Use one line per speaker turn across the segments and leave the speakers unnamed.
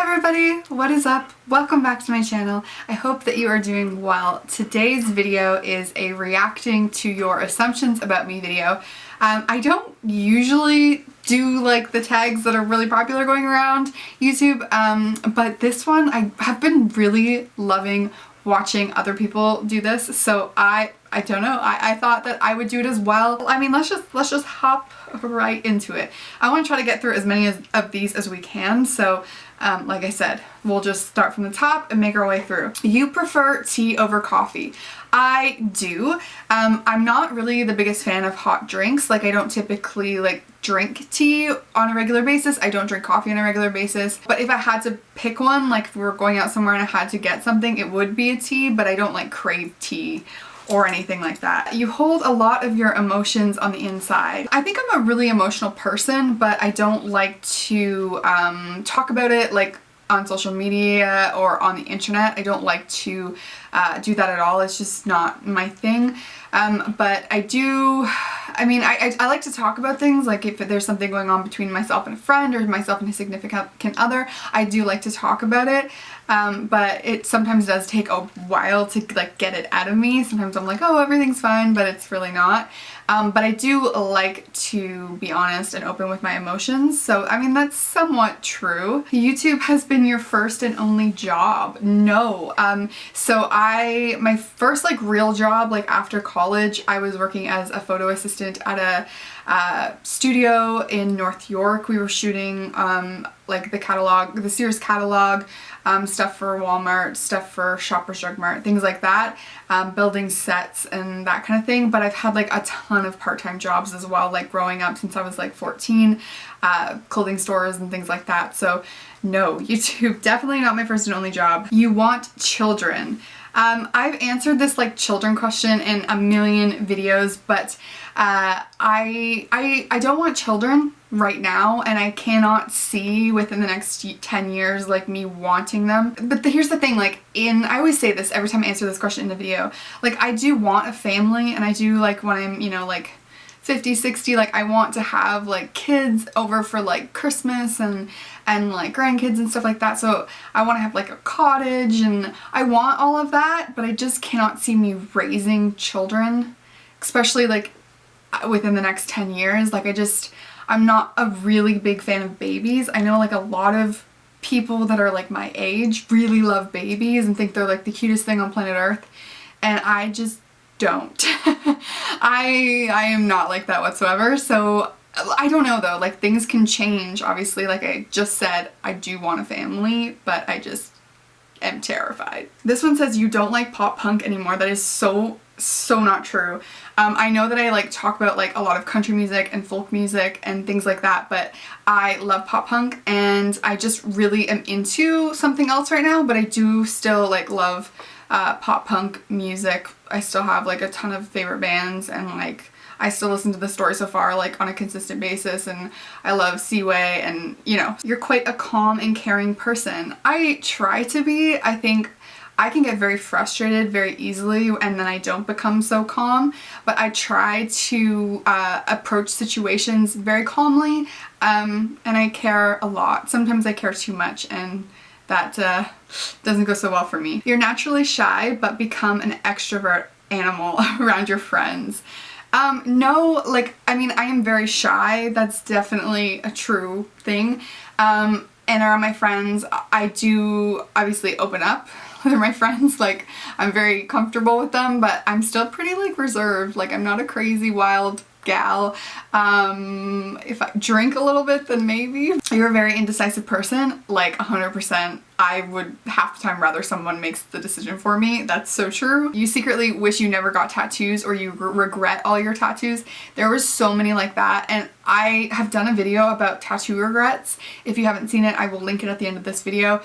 everybody, what is up? Welcome back to my channel. I hope that you are doing well. Today's video is a reacting to your assumptions about me video. I don't usually do like the tags that are really popular going around YouTube, but this one I have been really loving watching other people do this, so I don't know, I thought that I would do it as well. I mean, let's just hop right into it. I want to try to get through as many of these as we can, so like I said, we'll just start from the top and make our way through. You prefer tea over coffee? I do. I'm not really the biggest fan of hot drinks. Like, I don't typically like drink tea on a regular basis. I don't drink coffee on a regular basis. But if I had to pick one, like if we were going out somewhere and I had to get something, it would be a tea, but I don't like crave tea or anything like that. You hold a lot of your emotions on the inside. I think I'm a really emotional person, but I don't like to talk about it like on social media or on the internet. I don't like to do that at all. It's just not my thing. But I do, I mean, I like to talk about things, like if there's something going on between myself and a friend or myself and a significant other, I do like to talk about it. But it sometimes does take a while to like get it out of me. Sometimes I'm like, oh, everything's fine, but it's really not. But I do like to be honest and open with my emotions. So, I mean, that's somewhat true. YouTube has been your first and only job. No. So my first like real job, like after college, I was working as a photo assistant at a studio in North York. We were shooting like the Sears catalog, stuff for Walmart, stuff for Shoppers Drug Mart, things like that, building sets and that kind of thing. But I've had like a ton of part-time jobs as well, like growing up since I was like 14, clothing stores and things like that. So no, YouTube, definitely not my first and only job. You want children. I've answered this like children question in a million videos, but I don't want children right now, and I cannot see within the next 10 years like me wanting them. But here's the thing, like I always say this every time I answer this question in the video, like I do want a family, and I do, like when I'm, you know, like 50, 60, like I want to have like kids over for like Christmas and like grandkids and stuff like that. So I want to have like a cottage and I want all of that, but I just cannot see me raising children, especially like within the next 10 years. Like I'm not a really big fan of babies. I know like a lot of people that are like my age really love babies and think they're like the cutest thing on planet Earth, and I just don't. I am not like that whatsoever. So I don't know though, like things can change. Obviously, like I just said, I do want a family, but I just am terrified. This one says you don't like pop punk anymore. That is so not true. I know that I like talk about like a lot of country music and folk music and things like that, but I love pop punk and I just really am into something else right now, but I do still like love pop punk music. I still have like a ton of favorite bands, and like I still listen to The Story So Far like on a consistent basis, and I love Seaway, and you know, you're quite a calm and caring person. I try to be. I think I can get very frustrated very easily and then I don't become so calm, but I try to approach situations very calmly, and I care a lot. Sometimes I care too much, and that doesn't go so well for me. You're naturally shy but become an extrovert animal around your friends. No, like, I mean, I am very shy. That's definitely a true thing. And around my friends, I do obviously open up with my friends. Like, I'm very comfortable with them, but I'm still pretty like reserved. Like, I'm not a crazy wild gal. If I drink a little bit, then maybe. You're a very indecisive person, like 100%. I would half the time rather someone makes the decision for me. That's so true. You secretly wish you never got tattoos, or you regret all your tattoos. There was so many like that, and I have done a video about tattoo regrets. If you haven't seen it, I will link it at the end of this video.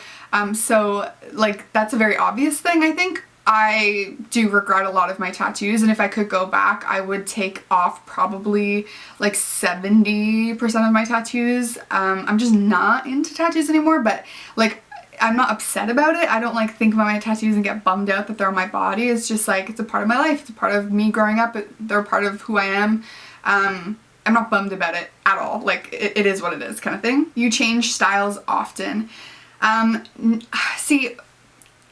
So like that's a very obvious thing. I think I do regret a lot of my tattoos, and if I could go back, I would take off probably like 70% of my tattoos. I'm just not into tattoos anymore, but like I'm not upset about it. I don't like think about my tattoos and get bummed out that they're on my body. It's just like, it's a part of my life. It's a part of me growing up. They're part of who I am. I'm not bummed about it at all. Like it is what it is kind of thing. You change styles often. See,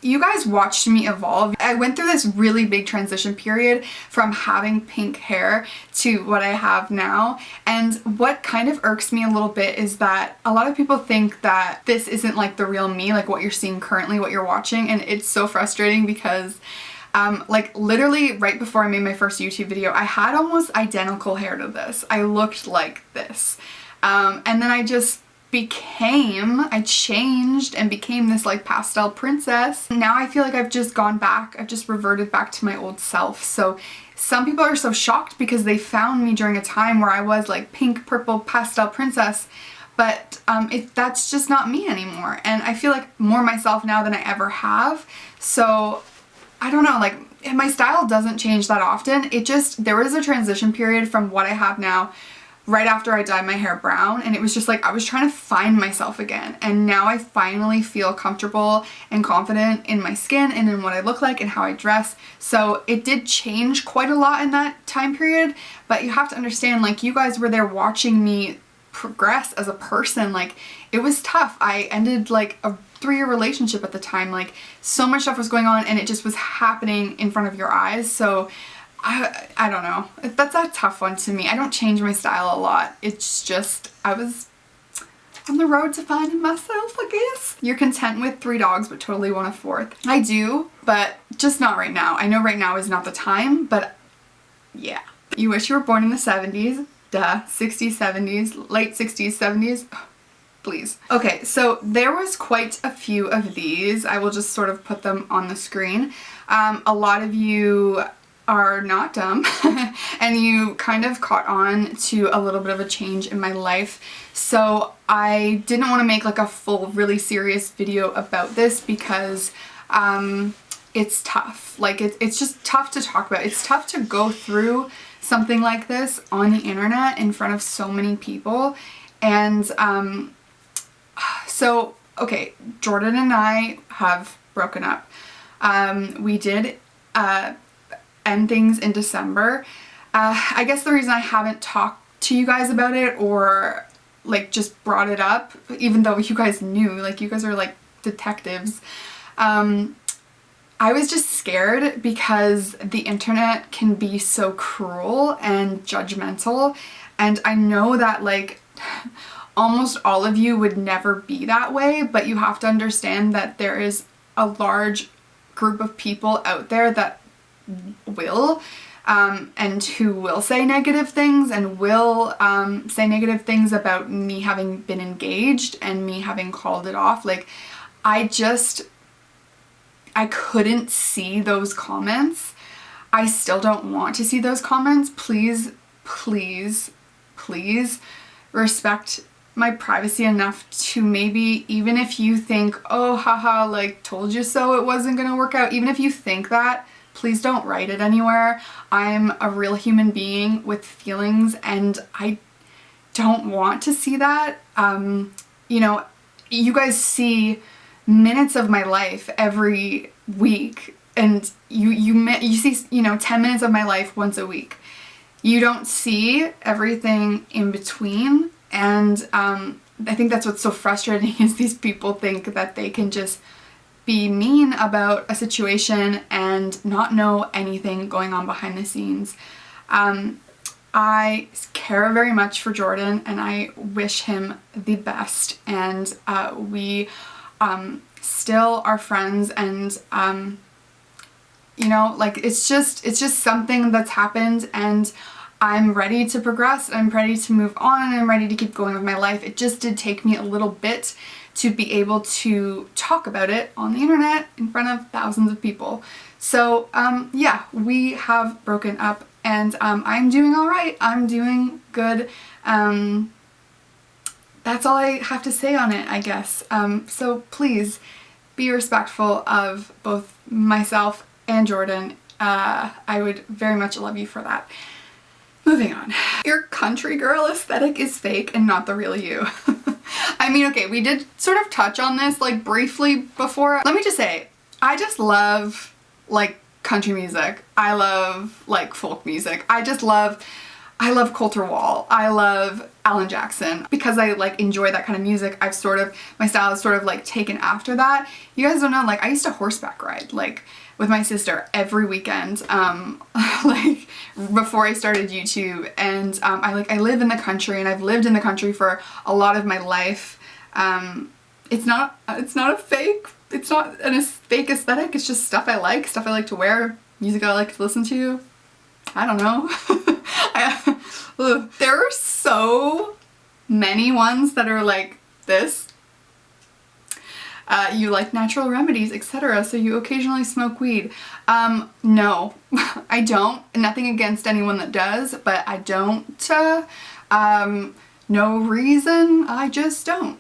you guys watched me evolve. I went through this really big transition period from having pink hair to what I have now. And what kind of irks me a little bit is that a lot of people think that this isn't like the real me, like what you're seeing currently, what you're watching. And it's so frustrating because like literally right before I made my first YouTube video, I had almost identical hair to this. I looked like this. And then I changed and became this like pastel princess. Now I feel like I've just gone back, I've just reverted back to my old self. So some people are so shocked because they found me during a time where I was like pink, purple, pastel princess, but that's just not me anymore. And I feel like more myself now than I ever have. So I don't know, like my style doesn't change that often. There was a transition period from what I have now right after I dyed my hair brown, and it was just like I was trying to find myself again, and now I finally feel comfortable and confident in my skin and in what I look like and how I dress. So it did change quite a lot in that time period, but you have to understand, like, you guys were there watching me progress as a person. Like, it was tough. I ended like a 3-year relationship at the time. Like, so much stuff was going on and it just was happening in front of your eyes. So I don't know. That's a tough one to me. I don't change my style a lot. It's just, I was on the road to finding myself, I guess. You're content with 3 dogs, but totally want a 4th. I do, but just not right now. I know right now is not the time, but yeah. You wish you were born in the 70s. Duh. 60s, 70s, late 60s, 70s. Please. Okay, so there was quite a few of these. I will just sort of put them on the screen. A lot of you are not dumb and you kind of caught on to a little bit of a change in my life. So I didn't want to make like a full really serious video about this because it's tough. Like it's just tough to talk about. It's tough to go through something like this on the internet in front of so many people. And so okay, Jordan and I have broken up. We did end things in December. I guess the reason I haven't talked to you guys about it or like just brought it up, even though you guys knew, like you guys are like detectives, I was just scared because the internet can be so cruel and judgmental, and I know that like almost all of you would never be that way, but you have to understand that there is a large group of people out there that will and who will say negative things and will say negative things about me having been engaged and me having called it off. Like I couldn't see those comments. I still don't want to see those comments. Please, please, please respect my privacy enough to maybe, even if you think, oh haha, like told you so, it wasn't gonna work out, even if you think that, please don't write it anywhere. I'm a real human being with feelings and I don't want to see that. You know, you guys see minutes of my life every week and you see, you know, 10 minutes of my life once a week. You don't see everything in between, and I think that's what's so frustrating is these people think that they can just be mean about a situation and not know anything going on behind the scenes. I care very much for Jordan and I wish him the best, and we still are friends, and you know, like it's just something that's happened, and I'm ready to progress, I'm ready to move on, and I'm ready to keep going with my life. It just did take me a little bit to be able to talk about it on the internet in front of thousands of people. So yeah, we have broken up, and I'm doing all right. I'm doing good. That's all I have to say on it, I guess. So please be respectful of both myself and Jordan. I would very much love you for that. Moving on. Your country girl aesthetic is fake and not the real you. I mean, okay, we did sort of touch on this like briefly before. Let me just say, I just love like country music. I love like folk music. I just love I love Coulter Wall. I love Alan Jackson. Because I like enjoy that kind of music, I've sort of, my style is sort of like taken after that. You guys don't know, like I used to horseback ride like with my sister every weekend, like before I started YouTube. And I live in the country, and I've lived in the country for a lot of my life. It's not a fake, it's not a fake aesthetic, it's just stuff I like to wear, music I like to listen to. I don't know. There are so many ones that are like this. You like natural remedies, etc. So you occasionally smoke weed. No, I don't. Nothing against anyone that does, but I don't. No reason, I just don't.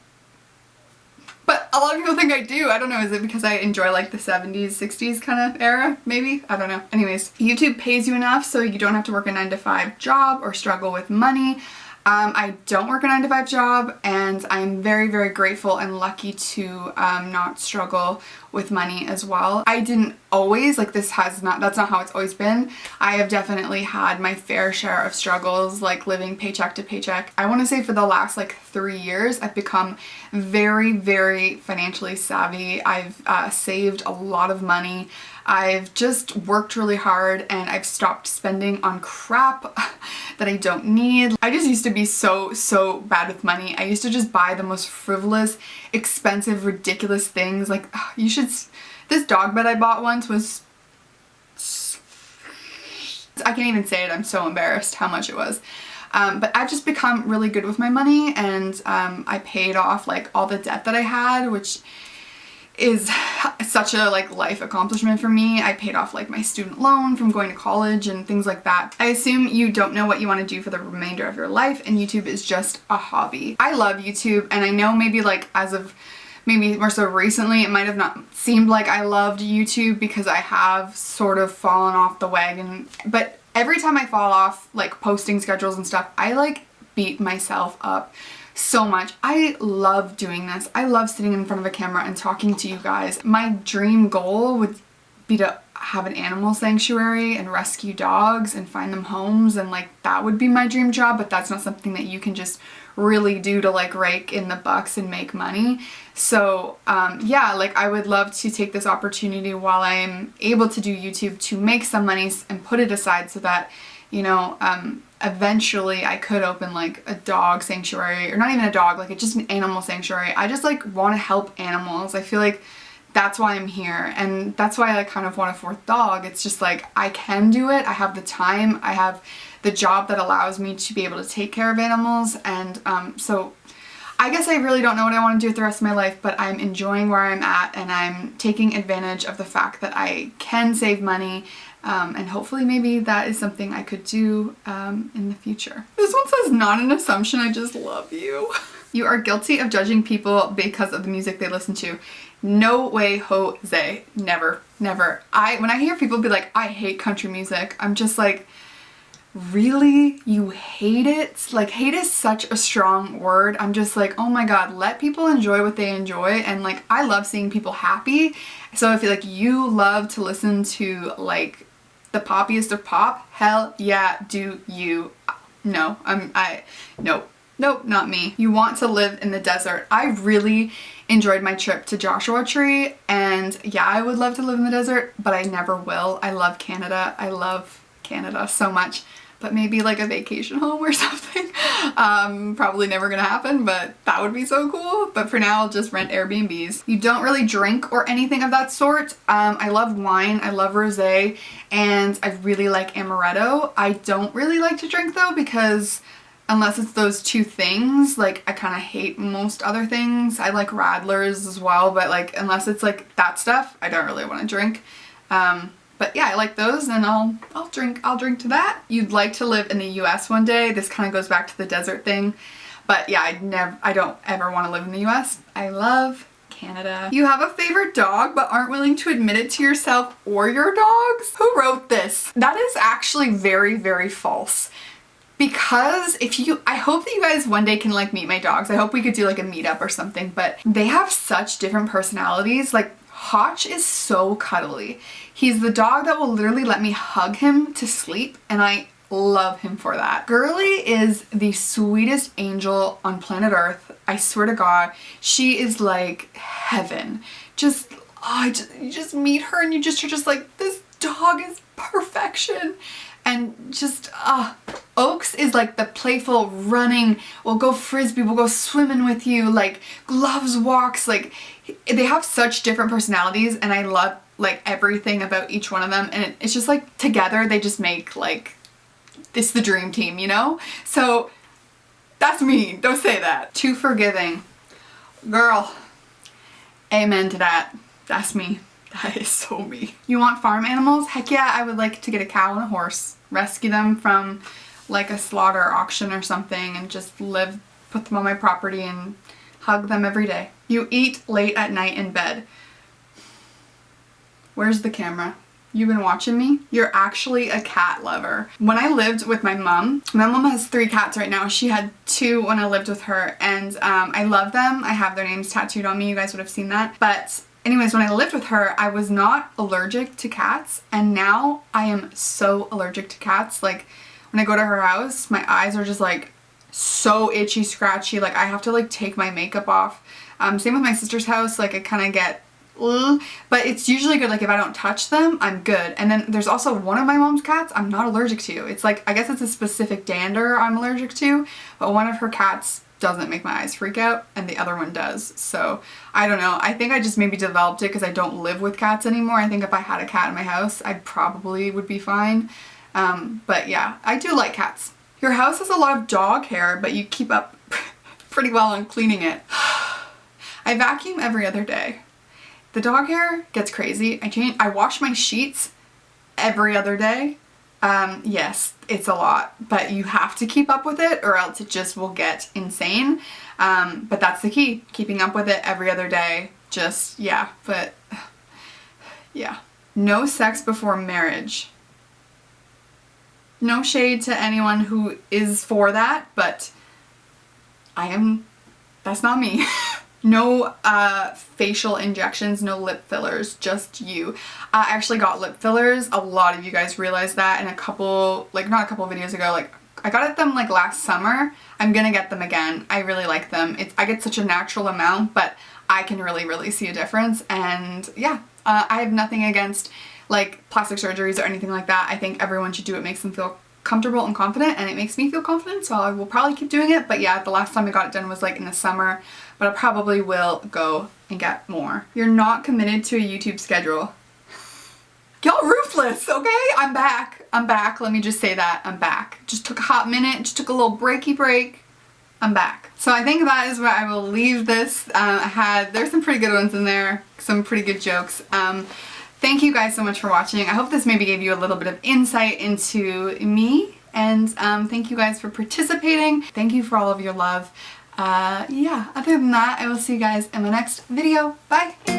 But a lot of people think I do. I don't know, is it because I enjoy like the 70s, 60s kind of era, maybe? I don't know. Anyways, YouTube pays you enough so you don't have to work a 9-to-5 job or struggle with money. I don't work a 9-to-5 job, and I'm very, very grateful and lucky to not struggle with money as well. I didn't always, like that's not how it's always been. I have definitely had my fair share of struggles, like living paycheck to paycheck. I want to say for the last like 3 years, I've become very, very financially savvy. I've saved a lot of money. I've just worked really hard, and I've stopped spending on crap that I don't need. I just used to be so bad with money. I used to just buy the most frivolous, expensive, ridiculous things. Like, this dog bed I bought once was, I can't even say it, I'm so embarrassed how much it was. But I've just become really good with my money, and I paid off like all the debt that I had, which is such a like life accomplishment for me. I paid off like my student loan from going to college and things like that. I assume you don't know what you want to do for the remainder of your life, and YouTube is just a hobby. I love YouTube, and I know maybe like as of maybe more so recently, it might have not seemed like I loved YouTube because I have sort of fallen off the wagon. But every time I fall off like posting schedules and stuff, I like beat myself up so much. I love doing this. I love sitting in front of a camera and talking to you guys. My dream goal would be to have an animal sanctuary and rescue dogs and find them homes, and like that would be my dream job, but that's not something that you can just really do to like rake in the bucks and make money. So yeah, like I would love to take this opportunity while I'm able to do YouTube to make some money and put it aside so that, you know, eventually I could open like a dog sanctuary, or not even a dog, like just an animal sanctuary. I just like want to help animals. I feel like that's why I'm here, and that's why I kind of want a 4th dog. It's just like I can do it. I have the time. I have the job that allows me to be able to take care of animals, and so I guess I really don't know what I want to do with the rest of my life, but I'm enjoying where I'm at, and I'm taking advantage of the fact that I can save money. And hopefully maybe that is something I could do in the future. This one says, not an assumption, I just love you. You are guilty of judging people because of the music they listen to. No way, Jose. Never, never. When I hear people be like, I hate country music, I'm just like, really? You hate it? Like, hate is such a strong word. I'm just like, oh my god, let people enjoy what they enjoy, and like, I love seeing people happy. So if like you love to listen to like the poppiest of pop, hell yeah, do you. No, nope, not me. You want to live in the desert. I really enjoyed my trip to Joshua Tree, and yeah, I would love to live in the desert, but I never will. I love Canada. I love Canada so much, but maybe like a vacation home or something. Probably never gonna happen, but that would be so cool. But for now, I'll just rent Airbnbs. You don't really drink or anything of that sort. I love wine, I love rosé, and I really like amaretto. I don't really like to drink though, because unless it's those 2 things, like I kind of hate most other things. I like Radlers as well, but like unless it's like that stuff, I don't really want to drink. But yeah, I like those, and I'll drink to that. You'd like to live in the US one day. This kind of goes back to the desert thing. But yeah, I don't ever want to live in the US. I love Canada. You have a favorite dog but aren't willing to admit it to yourself or your dogs? Who wrote this? That is actually very, very false. Because I hope that you guys one day can like meet my dogs. I hope we could do like a meetup or something, but they have such different personalities. Like Hotch is so cuddly. He's the dog that will literally let me hug him to sleep, and I love him for that. Girly is the sweetest angel on planet Earth. I swear to God, she is like heaven. Just, you just meet her and you're just like, this dog is perfection. And just, Oaks is like the playful running, we'll go frisbee, we'll go swimming with you, like gloves walks, like they have such different personalities and I love like everything about each one of them, and it's just like together they just make like, it's the dream team, you know? So that's me, don't say that. Too forgiving. Girl, amen to that. That's me. That is so me. You want farm animals? Heck yeah, I would like to get a cow and a horse. Rescue them from like a slaughter auction or something and just live, put them on my property and hug them every day. You eat late at night in bed. Where's the camera? You've been watching me? You're actually a cat lover. When I lived with my mom has 3 cats right now. She had 2 when I lived with her, and I love them. I have their names tattooed on me. You guys would have seen that. But anyways, when I lived with her, I was not allergic to cats, and now I am so allergic to cats. Like when I go to her house, my eyes are just like so itchy, scratchy. Like I have to like take my makeup off. Same with my sister's house. Like I kind of get, but it's usually good. Like if I don't touch them, I'm good. And then there's also one of my mom's cats I'm not allergic to. It's like, I guess it's a specific dander I'm allergic to, but one of her cats doesn't make my eyes freak out and the other one does. So I don't know. I think I just maybe developed it because I don't live with cats anymore. I think if I had a cat in my house, I probably would be fine. But yeah, I do like cats. Your house has a lot of dog hair, but you keep up pretty well on cleaning it. I vacuum every other day. The dog hair gets crazy. I wash my sheets every other day. Yes, it's a lot, but you have to keep up with it or else it just will get insane. But that's the key, keeping up with it every other day. Just, yeah, but yeah. No sex before marriage. No shade to anyone who is for that, but that's not me. No facial injections, no lip fillers, just you. I actually got lip fillers. A lot of you guys realized that in a couple, like not a couple videos ago, like I got them like last summer. I'm gonna get them again. I really like them. I get such a natural amount, but I can really see a difference. And yeah, I have nothing against like plastic surgeries or anything like that. I think everyone should do what makes them feel comfortable and confident, and it makes me feel confident, so I will probably keep doing it. But yeah, the last time I got it done was like in the summer, but I probably will go and get more. You're not committed to a YouTube schedule. Y'all ruthless, okay? I'm back. Let me just say that. I'm back. Just took a hot minute, just took a little breaky break. I'm back. So I think that is where I will leave this. There's some pretty good ones in there, some pretty good jokes. Thank you guys so much for watching. I hope this maybe gave you a little bit of insight into me, and thank you guys for participating. Thank you for all of your love. Yeah, other than that, I will see you guys in my next video. Bye!